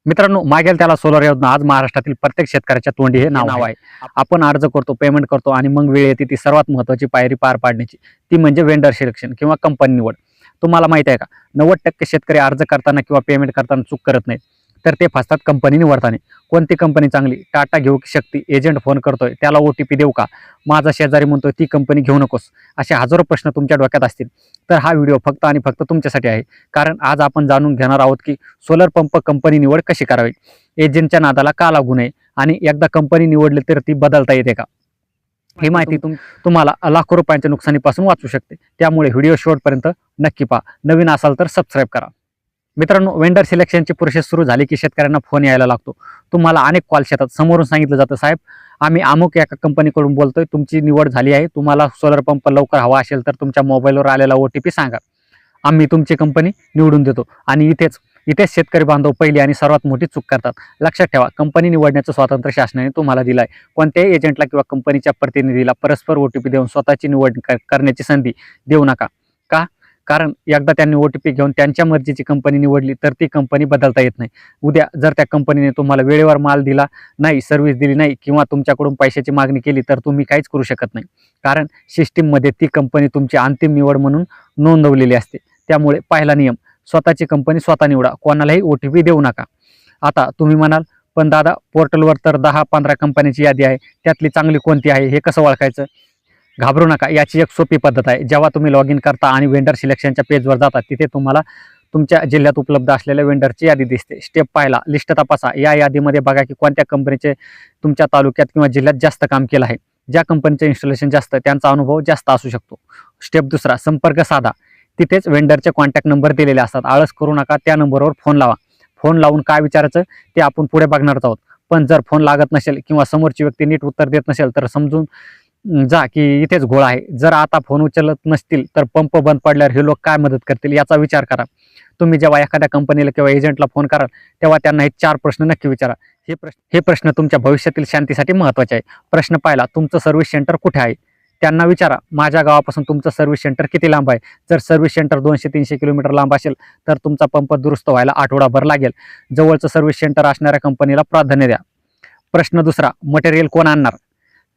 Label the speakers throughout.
Speaker 1: मित्रांनो, मागेल त्याला सोलर योजना आज महाराष्ट्रातील प्रत्येक शेतकऱ्याच्या तोंडी हे नाव आहे. आपण अर्ज करतो, पेमेंट करतो आणि मग वेळ येते ती सर्वात महत्त्वाची पायरी पार पाडण्याची, ती म्हणजे वेंडर सिलेक्शन किंवा कंपनी निवड. तुम्हाला माहित आहे का, 90% शेतकरी अर्ज करताना किंवा पेमेंट करताना चूक करत नाहीत, तर ते फसतात कंपनी निवडताना. कोणती कंपनी चांगली, टाटा घेऊ की शक्ती, एजंट फोन करतोय त्याला OTP देऊ का, माझा शेजारी म्हणतोय ती कंपनी घेऊ नकोस, असे हजारो प्रश्न तुमच्या डोक्यात असतील. तर हा व्हिडिओ फक्त आणि फक्त तुमच्यासाठी आहे. कारण आज आपण जाणून घेणार आहोत की सोलर पंप कंपनी निवड कशी करावी, एजंटच्या नादाला का लागू नये आणि एकदा कंपनी निवडली तर ती बदलता येते का. ही माहिती तुम्हाला लाखो रुपयांच्या नुकसानीपासून वाचू शकते. त्यामुळे व्हिडिओ शेवटपर्यंत नक्की पहा. नवीन असाल तर सबस्क्राईब करा. मित्रांनो, वेंडर सिलेक्शनची प्रोसेस सुरू झाली की शेतकऱ्यांना फोन यायला लागतो. तुम्हाला अनेक कॉल्स येतात. समोरून सांगितलं जातं, साहेब आम्ही अमुक एका कंपनीकडून बोलतोय, तुमची निवड झाली आहे, तुम्हाला सोलर पंप लवकर हवा असेल तर तुमच्या मोबाईलवर आलेला OTP सांगा, आम्ही तुमची कंपनी निवडून देतो. आणि इथेच शेतकरी बांधव पहिली आणि सर्वात मोठी चूक करतात. लक्षात ठेवा, कंपनी निवडण्याचं स्वातंत्र्य शासनाने तुम्हाला दिलं आहे. कोणत्याही एजंटला किंवा कंपनीच्या प्रतिनिधीला परस्पर OTP देऊन स्वतःची निवड करण्याची संधी देऊ नका. का? कारण एकदा त्यांनी OTP घेऊन त्यांच्या मर्जीची कंपनी निवडली तर ती कंपनी बदलता येत नाही. उद्या जर त्या कंपनीने तुम्हाला वेळेवर माल दिला नाही, सर्व्हिस दिली नाही किंवा तुमच्याकडून पैशाची मागणी केली तर तुम्ही काहीच करू शकत नाही. कारण सिस्टीममध्ये ती कंपनी तुमची अंतिम निवड म्हणून नोंदवलेली असते. त्यामुळे पहिला नियम, स्वतःची कंपनी स्वतः निवडा, कोणालाही OTP देऊ नका. आता तुम्ही म्हणाल, पण दादा पोर्टलवर तर 10-15 कंपनीची यादी आहे, त्यातली चांगली कोणती आहे हे कसं ओळखायचं. घाबरू नका, याची एक सोपी पद्धत आहे. जेव्हा तुम्ही लॉग इन करता आणि वेंडर सिलेक्शनच्या पेजवर जाता, तिथे तुम्हाला तुमच्या जिल्ह्यात उपलब्ध असलेल्या वेंडरची यादी दिसते. स्टेप पाहिला, लिस्ट तपासा. या यादीमध्ये बघा की कोणत्या कंपनीचे तुमच्या तालुक्यात किंवा जिल्ह्यात जास्त काम केलं आहे. ज्या कंपनीचे इन्स्टॉलेशन जास्त, त्यांचा अनुभव जास्त असू शकतो. स्टेप दुसरा, संपर्क साधा. तिथेच वेंडरचे कॉन्टॅक्ट नंबर दिलेले असतात. आळस करू नका, त्या नंबरवर फोन लावा. फोन लावून काय विचारायचं ते आपण पुढे बघणारच आहोत. पण जर फोन लागत नसेल किंवा समोरची व्यक्ती नीट उत्तर देत नसेल तर समजून जा की इथेच घोळ आहे. जर आता फोन उचलत नसतील तर पंप बंद पडल्यावर हे लोक काय मदत करतील याचा विचार करा. तुम्ही जेव्हा एखाद्या कंपनीला किंवा एजंटला फोन कराल तेव्हा त्यांना हे 4 प्रश्न नक्की विचारा. हे प्रश्न तुमच्या भविष्यातील शांतीसाठी महत्त्वाचे आहे. प्रश्न पहिला, तुमचं सर्व्हिस सेंटर कुठे आहे. त्यांना विचारा, माझ्या गावापासून तुमचं सर्व्हिस सेंटर किती लांब आहे. जर सर्व्हिस सेंटर 200-300 किलोमीटर लांब असेल तर तुमचा पंप दुरुस्त व्हायला आठवडाभर लागेल. जवळचं सर्व्हिस सेंटर असणाऱ्या कंपनीला प्राधान्य द्या. प्रश्न दुसरा, मटेरियल कोण आणणार.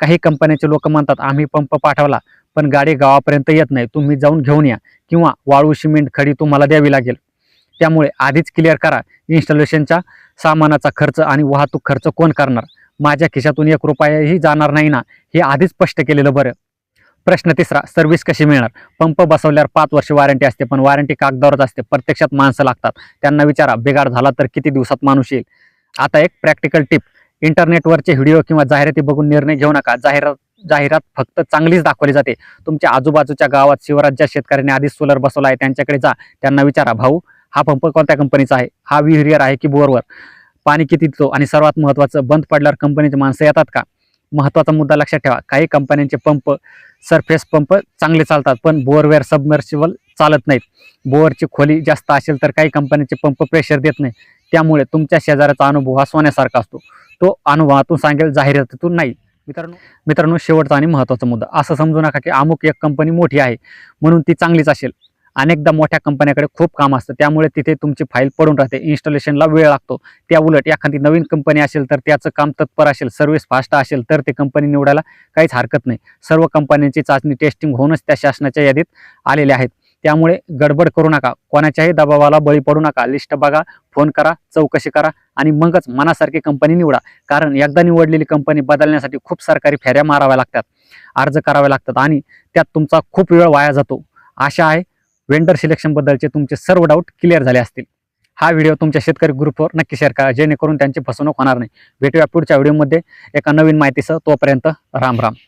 Speaker 1: काही कंपन्याचे लोक म्हणतात, आम्ही पंप पाठवला पण गाडी गावापर्यंत येत नाही, तुम्ही जाऊन घेऊन या, किंवा वाळू सिमेंट खडी तुम्हाला द्यावी लागेल. त्यामुळे आधीच क्लिअर करा, इन्स्टॉलेशनच्या सामानाचा खर्च आणि वाहतूक खर्च कोण करणार. माझ्या खिशातून 1 रुपयाही जाणार नाही ना, हे आधीच स्पष्ट केलेलं बरं. प्रश्न तिसरा, सर्व्हिस कशी मिळणार. पंप बसवल्यावर 5 वर्ष वॉरंटी असते, पण वॉरंटी कागदावरच असते, प्रत्यक्षात माणसं लागतात. त्यांना विचारा, बिघाड झाला तर किती दिवसात माणूस येईल. आता एक प्रॅक्टिकल टिप, इंटरनेटवरचे व्हिडिओ किंवा जाहिराती बघून निर्णय घेऊ नका. जाहिरात फक्त चांगलीच दाखवली जाते. तुमच्या आजूबाजूच्या गावात शिवारात ज्या शेतकऱ्यांनी आधीच सोलर बसवला आहे त्यांच्याकडे जा. त्यांना विचारा, भाऊ हा पंप कोणत्या कंपनीचा आहे, हा विहिरीवर आहे की बोरवर, पाणी किती देतो, आणि सर्वात महत्त्वाचं, बंद पडल्यावर कंपनीचे माणसं येतात का. महत्त्वाचा मुद्दा लक्षात ठेवा, काही कंपन्यांचे पंप सरफेस पंप चांगले चालतात पण बोअरवेअर सबमर्सिबल चालत नाहीत. बोअरची खोली जास्त असेल तर काही कंपनीचे पंप प्रेशर देत नाही. त्यामुळे तुमच्या शेजाऱ्याचा अनुभव हा सोन्यासारखा असतो, तो अनुभवातून सांगेल, जाहिरातीतून नाही. मित्रांनो, शेवटचा आणि महत्त्वाचा मुद्दा, असं समजू नका की अमुक एक कंपनी मोठी आहे म्हणून ती चांगलीच असेल. अनेकदा मोठ्या कंपन्याकडे खूप काम असतं, त्यामुळे तिथे तुमची फाईल पडून राहते, इन्स्टॉलेशनला वेळ लागतो. त्या उलट एखादी नवीन कंपनी असेल तर त्याचं काम तत्पर असेल, सर्व्हिस फास्ट असेल तर ते कंपनी निवडायला काहीच हरकत नाही. सर्व कंपन्यांची चाचणी टेस्टिंग होऊनच त्या शासनाच्या यादीत आलेल्या आहेत. त्यामुळे गडबड करू नका, कोणाच्याही दबावाला बळी पडू नका. लिस्ट बघा, फोन करा, चौकशी करा आणि मगच मनासारखी कंपनी निवडा. कारण एकदा निवडलेली कंपनी बदलण्यासाठी खूप सरकारी फेऱ्या माराव्या लागतात, अर्ज करावे लागतात आणि त्यात तुमचा खूप वेळ वाया जातो. आशा आहे वेंडर सिलेक्शन बद्दलचे तुमचे सर्व डाऊट क्लिअर झाले असतील. हा व्हिडिओ तुमच्या शेतकरी ग्रुपवर नक्की शेअर करा, जेणेकरून त्यांची फसवणूक होणार नाही. भेटूया पुढच्या व्हिडिओमध्ये एका नवीन माहितीसह. तोपर्यंत राम राम.